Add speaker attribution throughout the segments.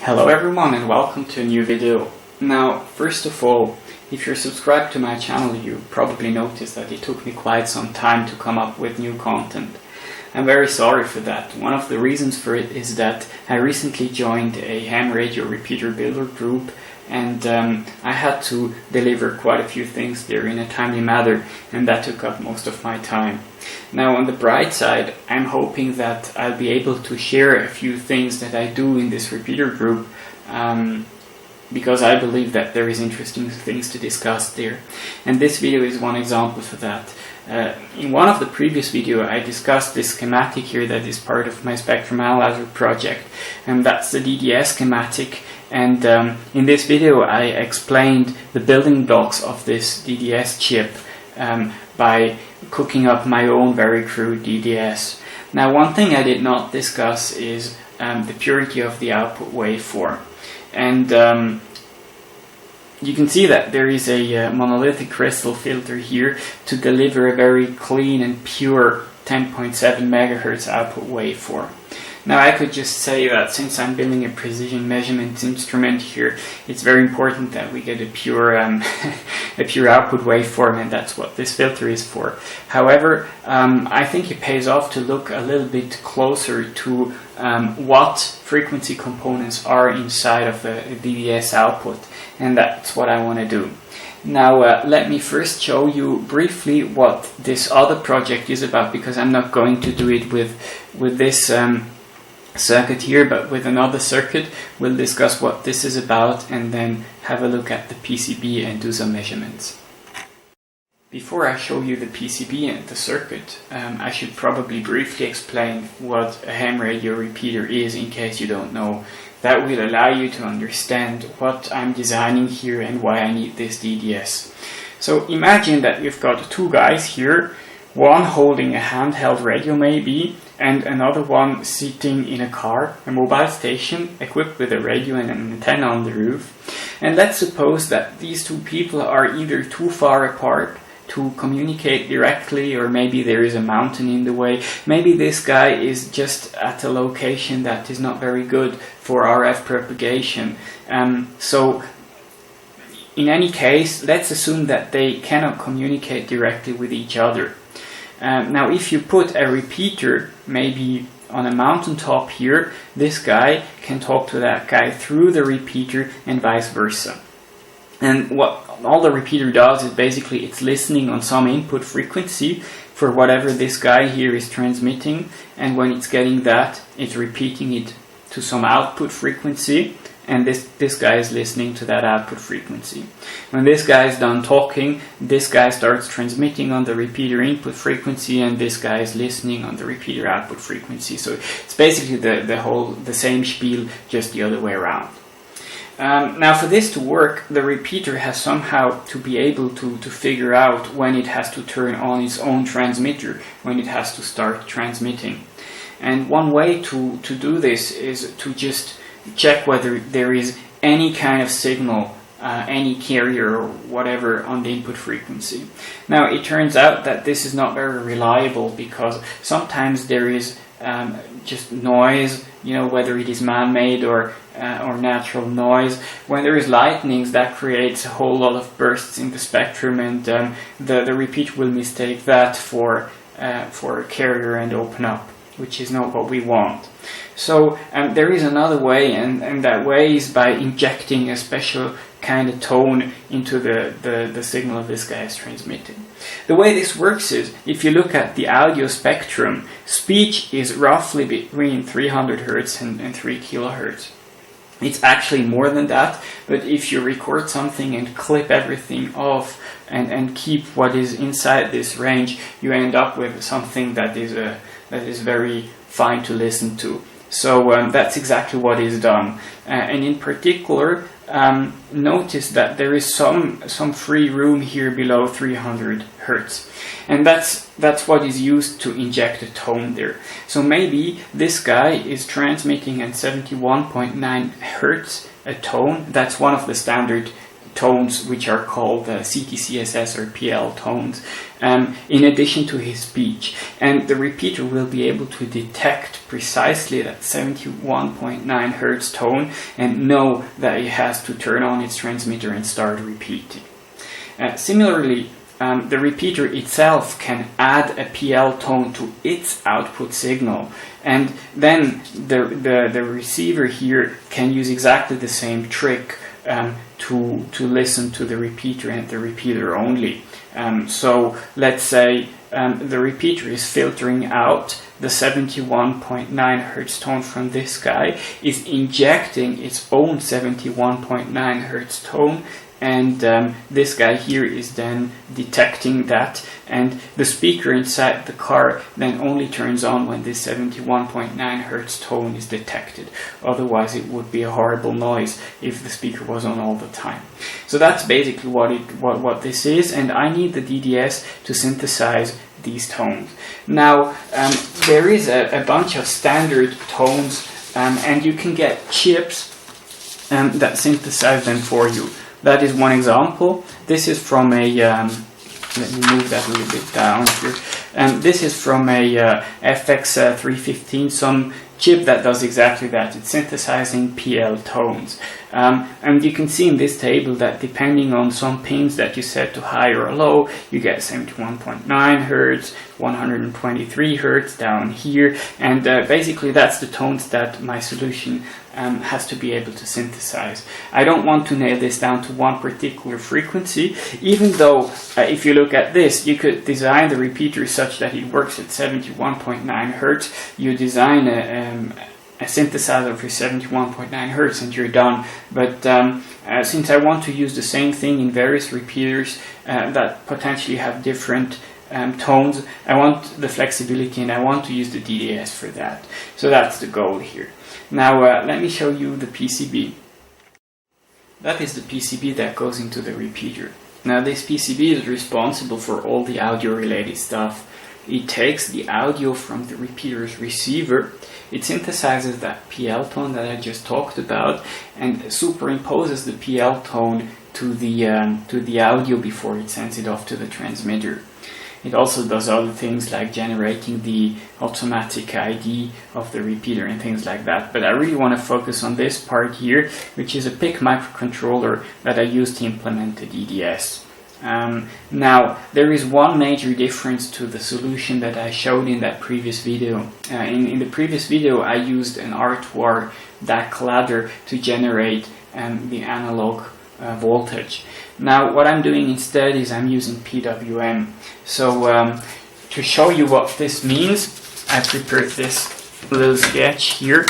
Speaker 1: Hello everyone and welcome to a new video. Now, first of all, if you're subscribed to my channel, you probably noticed that it took me quite some time to come up with new content. I'm very sorry for that. One of the reasons for it is that I recently joined a ham radio repeater builder group, and I had to deliver quite a few things there in a timely manner, and that took up most of my time. Now, on the bright side, I'm hoping that I'll be able to share a few things that I do in this repeater group, because I believe that there is interesting things to discuss there. And this video is one example for that. In one of the previous videos, I discussed this schematic here that is part of my spectrum analyzer project, and that's the DDS schematic. And in this video, I explained the building blocks of this DDS chip by cooking up my own very crude DDS. Now, one thing I did not discuss is the purity of the output waveform. And you can see that there is a monolithic crystal filter here to deliver a very clean and pure 10.7 MHz output waveform. Now, I could just say that since I'm building a precision measurement instrument here, it's very important that we get a pure output waveform, and that's what this filter is for. However, I think it pays off to look a little bit closer to what frequency components are inside of the DDS output, and that's what I want to do. Now, let me first show you briefly what this other project is about, because I'm not going to do it with this circuit here, but with another circuit. We'll discuss what this is about and then have a look at the PCB and do some measurements. Before I show you the PCB and the circuit, I should probably briefly explain what a ham radio repeater is, in case you don't know. That will allow you to understand what I'm designing here and why I need this DDS. So imagine that you've got two guys here, one holding a handheld radio maybe, and another one sitting in a car, a mobile station equipped with a radio and an antenna on the roof. And let's suppose that these two people are either too far apart to communicate directly, or maybe there is a mountain in the way. Maybe this guy is just at a location that is not very good for RF propagation. So in any case, let's assume that they cannot communicate directly with each other. Now, if you put a repeater maybe on a mountaintop here, this guy can talk to that guy through the repeater and vice versa. And what all the repeater does is basically it's listening on some input frequency for whatever this guy here is transmitting, and when it's getting that, it's repeating it to some output frequency, and this guy is listening to that output frequency. When this guy is done talking, this guy starts transmitting on the repeater input frequency, and this guy is listening on the repeater output frequency. So it's basically the same spiel, just the other way around. Now, for this to work, the repeater has somehow to be able to figure out when it has to turn on its own transmitter, when it has to start transmitting. And one way to do this is to just check whether there is any kind of signal, any carrier or whatever on the input frequency. Now, it turns out that this is not very reliable, because sometimes there is just noise, whether it is man-made or natural noise. When there is lightnings, that creates a whole lot of bursts in the spectrum, and the repeater will mistake that for a carrier and open up, which is not what we want. So there is another way, and that way is by injecting a special kind of tone into the signal this guy is transmitting. The way this works is, if you look at the audio spectrum, speech is roughly between 300 Hz and 3 kHz. It's actually more than that, but if you record something and clip everything off and keep what is inside this range, you end up with something that is very fine to listen to. So that's exactly what is done. And in particular, notice that there is some free room here below 300 Hz. And that's what is used to inject a tone there. So maybe this guy is transmitting at 71.9 Hz a tone. That's one of the standard tones which are called CTCSS or PL tones, in addition to his speech. And the repeater will be able to detect precisely that 71.9 Hz tone and know that it has to turn on its transmitter and start repeating. Similarly, the repeater itself can add a PL tone to its output signal, and then the receiver here can use exactly the same trick to listen to the repeater and the repeater only. So let's say the repeater is filtering out the 71.9 Hz tone from this guy, is injecting its own 71.9 Hz tone, and this guy here is then detecting that, and the speaker inside the car then only turns on when this 71.9 Hz tone is detected. Otherwise it would be a horrible noise if the speaker was on all the time. So that's basically what this is, and I need the DDS to synthesize these tones. Now there is a bunch of standard tones, and you can get chips that synthesize them for you. That is one example. This is from a, let me move that a little bit down here. This is from a FX315, some chip that does exactly that. It's synthesizing PL tones. And you can see in this table that depending on some pins that you set to high or low, you get 71.9 Hz, 123 Hz down here, and basically that's the tones that my solution has to be able to synthesize. I don't want to nail this down to one particular frequency, even though if you look at this, you could design the repeater such that it works at 71.9 Hz. You design a synthesizer for 71.9 Hz and you're done. But since I want to use the same thing in various repeaters that potentially have different tones, I want the flexibility and I want to use the DDS for that. So that's the goal here. Now let me show you the PCB. That is the PCB that goes into the repeater. Now this PCB is responsible for all the audio related stuff. It takes the audio from the repeater's receiver, it synthesizes that PL tone that I just talked about, and superimposes the PL tone to the audio before it sends it off to the transmitter. It also does other things like generating the automatic ID of the repeater and things like that. But I really want to focus on this part here, which is a PIC microcontroller that I use to implement the DDS. Now, there is one major difference to the solution that I showed in that previous video. In the previous video, I used an R2R DAC ladder to generate the analog voltage. Now what I'm doing instead is I'm using PWM. So to show you what this means, I prepared this little sketch here.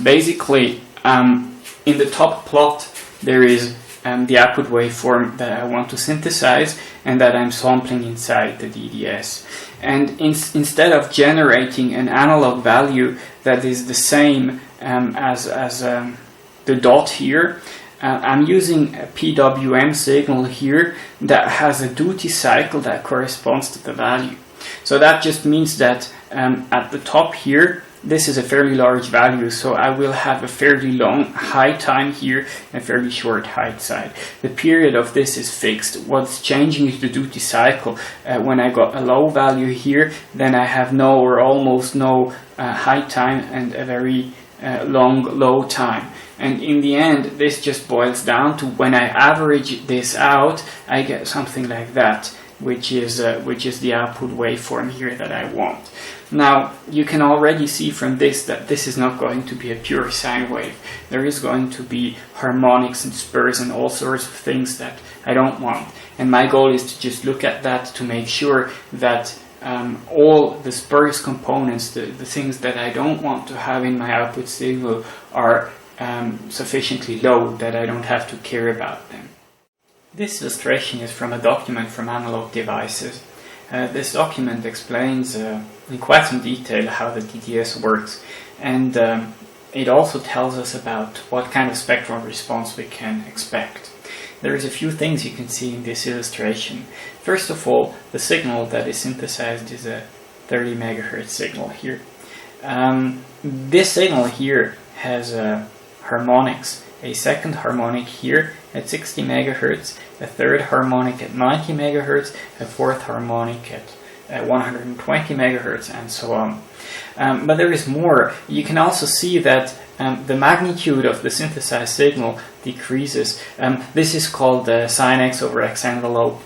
Speaker 1: Basically, in the top plot there is the output waveform that I want to synthesize and that I'm sampling inside the DDS. And instead of generating an analog value that is the same as the dot here, I'm using a PWM signal here that has a duty cycle that corresponds to the value. So that just means that at the top here, this is a fairly large value, so I will have a fairly long high time here and a fairly short high side. The period of this is fixed. What's changing is the duty cycle. When I got a low value here, then I have no or almost no high time and a very long low time. And in the end, this just boils down to when I average this out, I get something like that, which is the output waveform here that I want. Now, you can already see from this that this is not going to be a pure sine wave. There is going to be harmonics and spurs and all sorts of things that I don't want. And my goal is to just look at that to make sure that all the spurious components, the things that I don't want to have in my output signal, are sufficiently low that I don't have to care about them. This illustration is from a document from Analog Devices. This document explains in quite some detail how the DDS works, and it also tells us about what kind of spectral response we can expect. There is a few things you can see in this illustration. First of all, the signal that is synthesized is a 30 megahertz signal here. This signal here has harmonics a second harmonic here at 60 megahertz, a third harmonic at 90 megahertz, a fourth harmonic at 120 megahertz, and so on. But there is more. You can also see that the magnitude of the synthesized signal decreases. This is called the sin x over x envelope,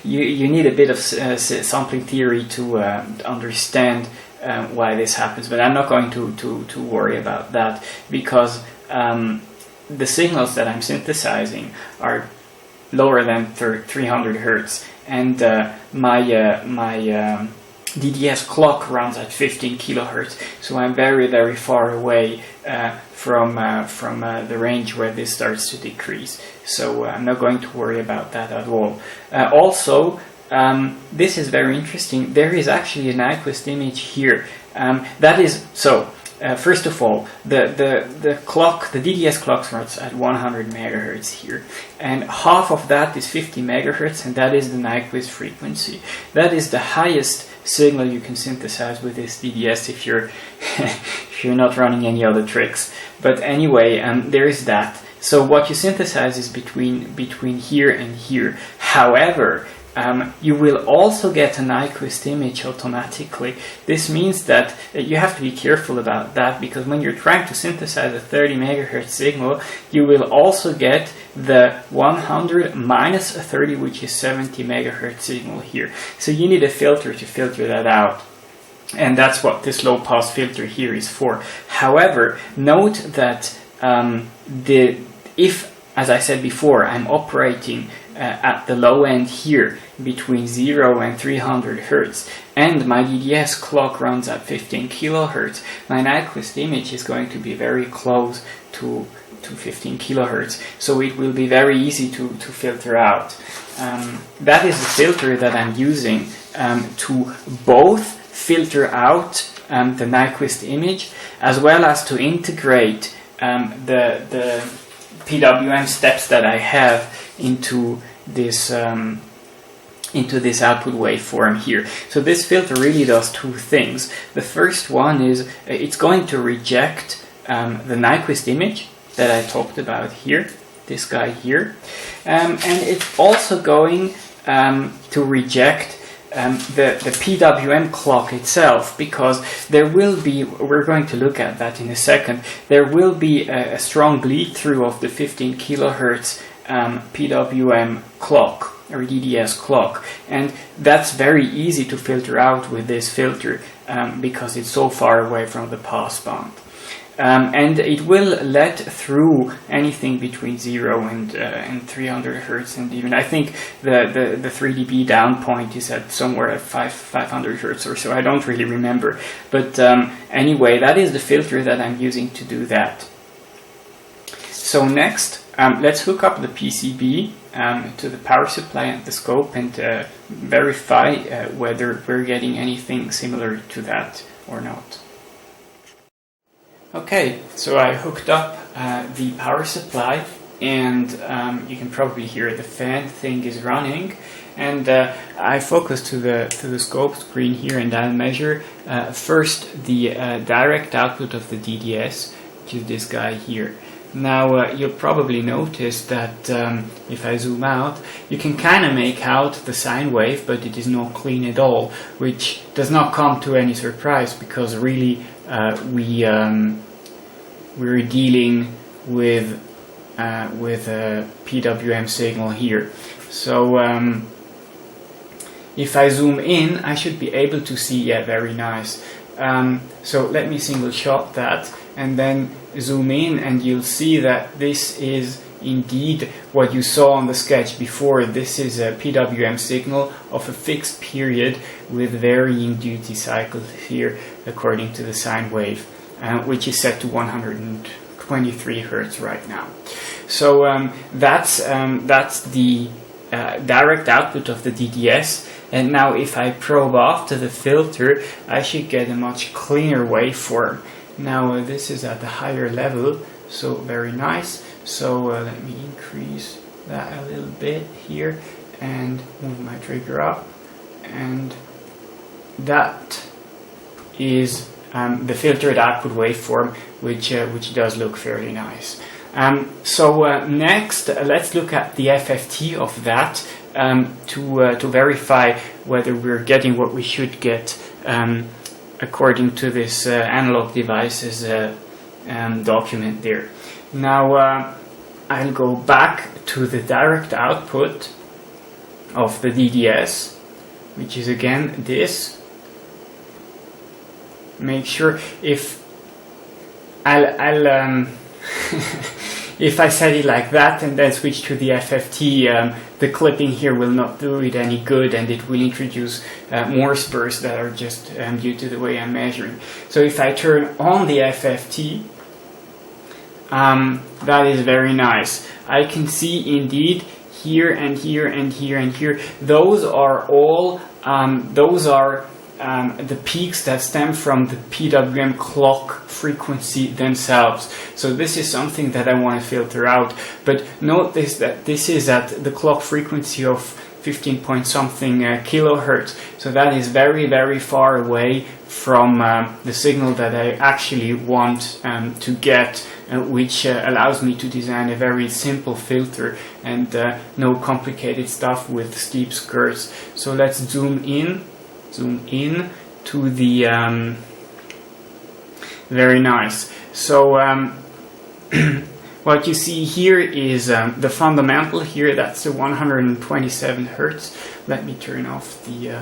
Speaker 1: you need a bit of sampling theory to understand why this happens, but I'm not going to worry about that, because the signals that I'm synthesizing are lower than 300 hertz, and my DDS clock runs at 15 kilohertz, so I'm very far away from the range where this starts to decrease. So I'm not going to worry about that at all. Also, this is very interesting. There is actually a Nyquist image here. That is so. First of all, the clock, the DDS clock runs at 100 megahertz here, and half of that is 50 megahertz, and that is the Nyquist frequency. That is the highest signal you can synthesize with this DDS if you're if you're not running any other tricks. But anyway, there is that. So what you synthesize is between here and here. However, you will also get a Nyquist image automatically. This means that you have to be careful about that, because when you're trying to synthesize a 30 megahertz signal, you will also get the 100 minus a 30, which is 70 megahertz signal here. So you need a filter to filter that out. And that's what this low pass filter here is for. However, note that if, as I said before, I'm operating at the low end here between 0 and 300 hertz, and my DDS clock runs at 15 kilohertz, my Nyquist image is going to be very close to 15 kilohertz, so it will be very easy to filter out. That is the filter that I'm using to both filter out the Nyquist image, as well as to integrate the PWM steps that I have into this output waveform here. So this filter really does two things. The first one is it's going to reject the Nyquist image that I talked about here, this guy here, and it's also going to reject the PWM clock itself, because there will be, we're going to look at that in a second, there will be a strong bleed through of the 15 kilohertz PWM clock or DDS clock, and that's very easy to filter out with this filter because it's so far away from the passband. And it will let through anything between 0 and 300 hertz, and even I think the 3 dB down point is at somewhere at 500 hertz or so. I don't really remember, but anyway, that is the filter that I'm using to do that. So next, let's hook up the PCB to the power supply and the scope and verify whether we're getting anything similar to that or not. Okay, so I hooked up the power supply, and you can probably hear the fan thing is running, and I focus to the scope screen here, and I'll measure first the direct output of the DDS, which is this guy here. Now you'll probably notice that if I zoom out, you can kind of make out the sine wave, but it is not clean at all, which does not come to any surprise, because really we're dealing with a PWM signal here. So if I zoom in, I should be able to see, yeah, very nice. So let me single shot that and then zoom in, and you'll see that this is indeed what you saw on the sketch before. This is a PWM signal of a fixed period with varying duty cycles here according to the sine wave, which is set to 123 hertz right now. So that's the direct output of the DDS. And now if I probe after the filter, I should get a much cleaner waveform. Now this is at a higher level, so very nice. So let me increase that a little bit here and move my trigger up, and that is the filtered output waveform, which does look fairly nice. Next, let's look at the FFT of that to verify whether we're getting what we should get according to this analog devices document there. Now I'll go back to the direct output of the DDS, which is again this. Make sure if I'll if I set it like that and then switch to the FFT, the clipping here will not do it any good, and it will introduce more spurs that are just due to the way I'm measuring. So if I turn on the FFT, that is very nice. I can see indeed here and here and here and here. Those are all the peaks that stem from the PWM clock frequency themselves. So this is something that I want to filter out. But notice that this is at the clock frequency of 15 point something kilohertz. So that is very, very far away from the signal that I actually want to get, which allows me to design a very simple filter and no complicated stuff with steep skirts. So let's zoom in to the very nice. So what you see here is the fundamental here. That's the 127 hertz. Let me turn off the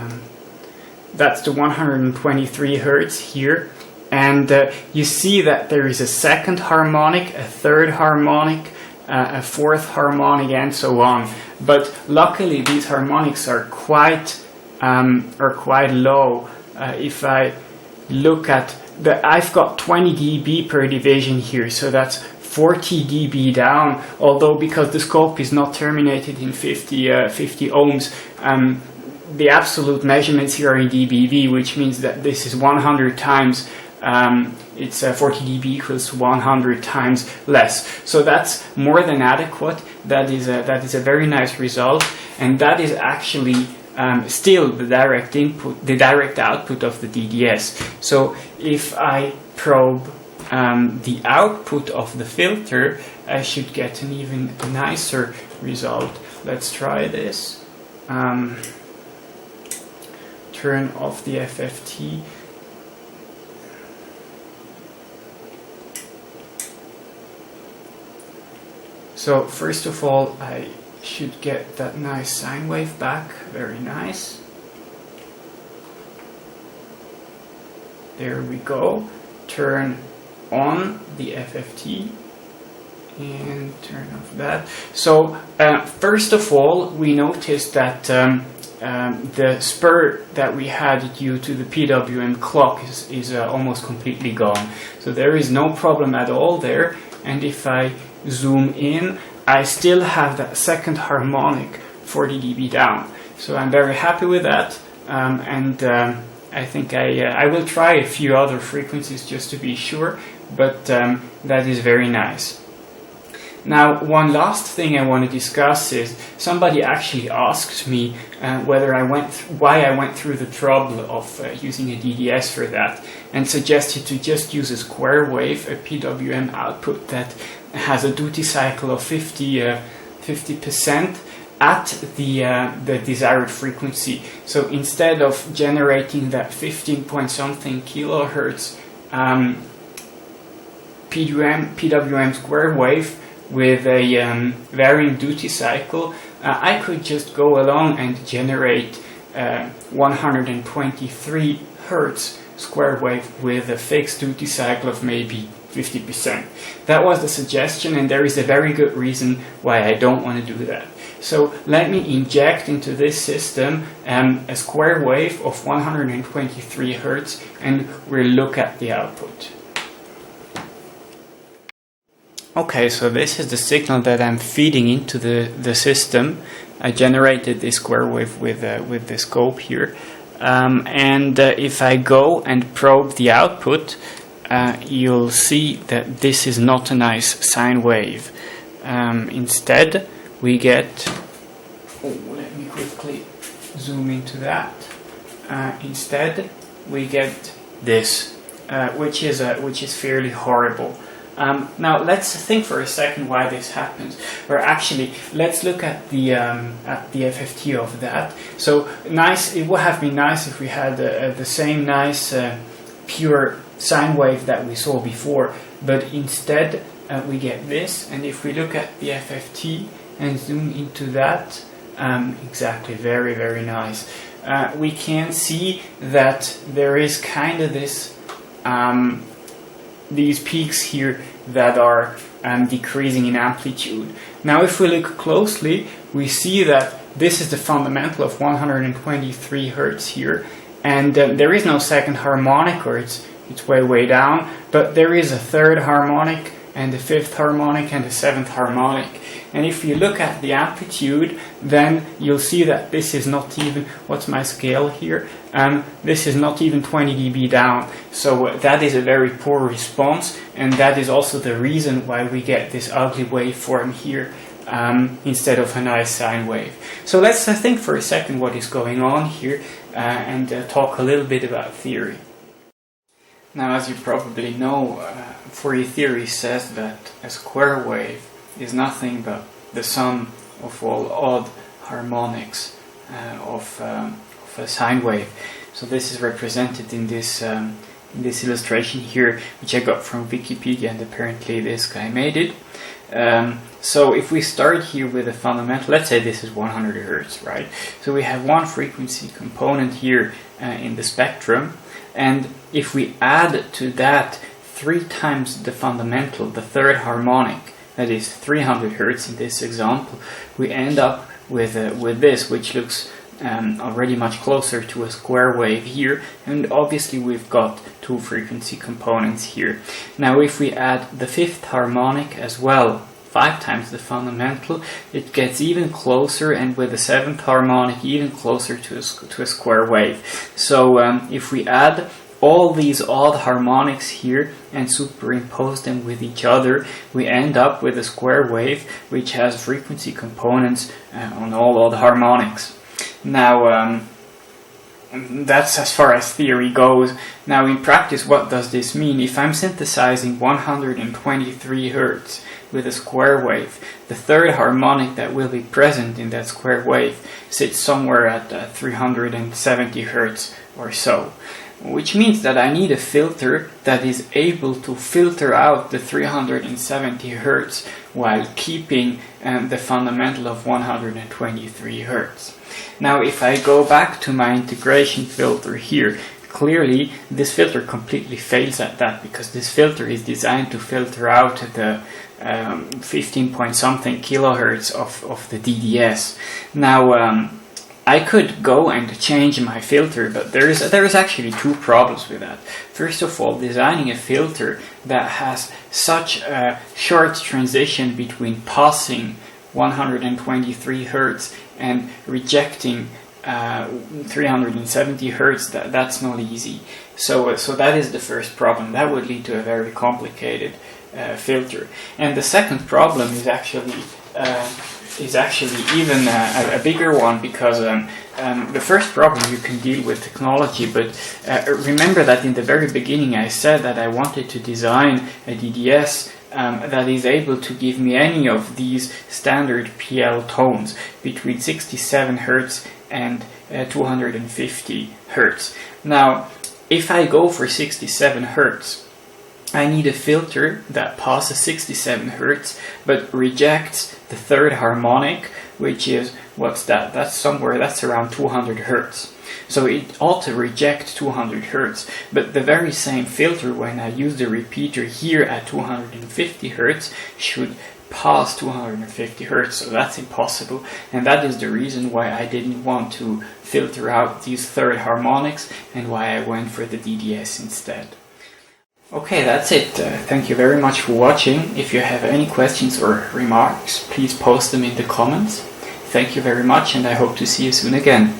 Speaker 1: that's the 123 hertz here, and you see that there is a second harmonic, a third harmonic, a fourth harmonic, and so on. But luckily these harmonics are quite low. If I look at I've got 20 dB per division here, so that's 40 dB down, although because the scope is not terminated in 50 ohms, the absolute measurements here are in dBV, which means that this is 100 times, it's 40 dB equals 100 times less. So that's more than adequate. That is a very nice result, and that is actually still the direct input, the direct output of the DDS. So if I probe the output of the filter, I should get an even nicer result. Let's try this. Turn off the FFT. So first of all, I should get that nice sine wave back. Very nice. There we go. Turn on the FFT and turn off that. So first of all, we noticed that the spur that we had due to the PWM clock is almost completely gone. So there is no problem at all there. And if I zoom in, I still have that second harmonic 40 dB down. So I'm very happy with that. I think I will try a few other frequencies just to be sure, but that is very nice. Now, one last thing I want to discuss is somebody actually asked me why I went through the trouble of using a DDS for that, and suggested to just use a square wave, a PWM output that has a duty cycle of 50% at the desired frequency. So instead of generating that 15 point something kilohertz PWM square wave with a varying duty cycle, I could just go along and generate 123 hertz square wave with a fixed duty cycle of maybe 50%. That was the suggestion, and there is a very good reason why I don't want to do that. So let me inject into this system a square wave of 123 hertz, and we'll look at the output. Okay, so this is the signal that I'm feeding into the system. I generated this square wave with the scope here. If I go and probe the output, you'll see that this is not a nice sine wave. Instead, we get... let me quickly zoom into that. Instead, we get this. which is fairly horrible. Now let's think for a second why this happens, or actually let's look at the FFT of that. So nice, it would have been nice if we had the same nice pure sine wave that we saw before, but instead we get this. And if we look at the FFT and zoom into that, exactly, very, very nice. We can see that there is kind of this these peaks here that are decreasing in amplitude. Now if we look closely, we see that this is the fundamental of 123 Hertz here, and there is no second harmonic, or it's way down, but there is a third harmonic and a fifth harmonic and a seventh harmonic. And if you look at the amplitude, then you'll see that this is not even, what's my scale here? This is not even 20 dB down. So that is a very poor response, and that is also the reason why we get this ugly waveform here instead of a nice sine wave. So let's think for a second what is going on here and talk a little bit about theory. Now, as you probably know, Fourier theory says that a square wave is nothing but the sum of all odd harmonics of a sine wave. So this is represented in this illustration here, which I got from Wikipedia, and apparently this guy made it. So if we start here with a fundamental, let's say this is 100 Hertz, right? So we have one frequency component here in the spectrum, and if we add to that 3 times the fundamental, the third harmonic, that is 300 Hertz in this example, we end up with this, which looks already much closer to a square wave here, and obviously we've got 2 frequency components here. Now if we add the fifth harmonic as well, 5 times the fundamental, it gets even closer, and with the seventh harmonic even closer to a square wave. So if we add all these odd harmonics here and superimpose them with each other, we end up with a square wave which has frequency components on all odd harmonics. Now that's as far as theory goes. Now in practice, what does this mean? If I'm synthesizing 123 Hertz with a square wave, the third harmonic that will be present in that square wave sits somewhere at 370 Hertz or so, which means that I need a filter that is able to filter out the 370 Hertz while keeping the fundamental of 123 Hertz. Now if I go back to my integration filter here, clearly this filter completely fails at that, because this filter is designed to filter out the 15 point something kilohertz of the DDS. Now I could go and change my filter, but there is actually 2 problems with that. First of all, designing a filter that has such a short transition between passing 123 Hertz and rejecting 370 Hertz, that's not easy. So that is the first problem. That would lead to a very complicated filter. And the second problem is actually even a bigger one, because the first problem you can deal with technology, but remember that in the very beginning I said that I wanted to design a DDS that is able to give me any of these standard PL tones between 67 Hertz and 250 Hertz. Now, if I go for 67 Hertz, I need a filter that passes 67 Hertz but rejects the third harmonic, which is, what's that? That's around 200 Hertz. So it ought to reject 200 Hertz, but the very same filter, when I use the repeater here at 250 Hertz, should pass 250 Hertz, so that's impossible, and that is the reason why I didn't want to filter out these third harmonics and why I went for the DDS instead. Okay, that's it. Thank you very much for watching. If you have any questions or remarks, please post them in the comments. Thank you very much, and I hope to see you soon again.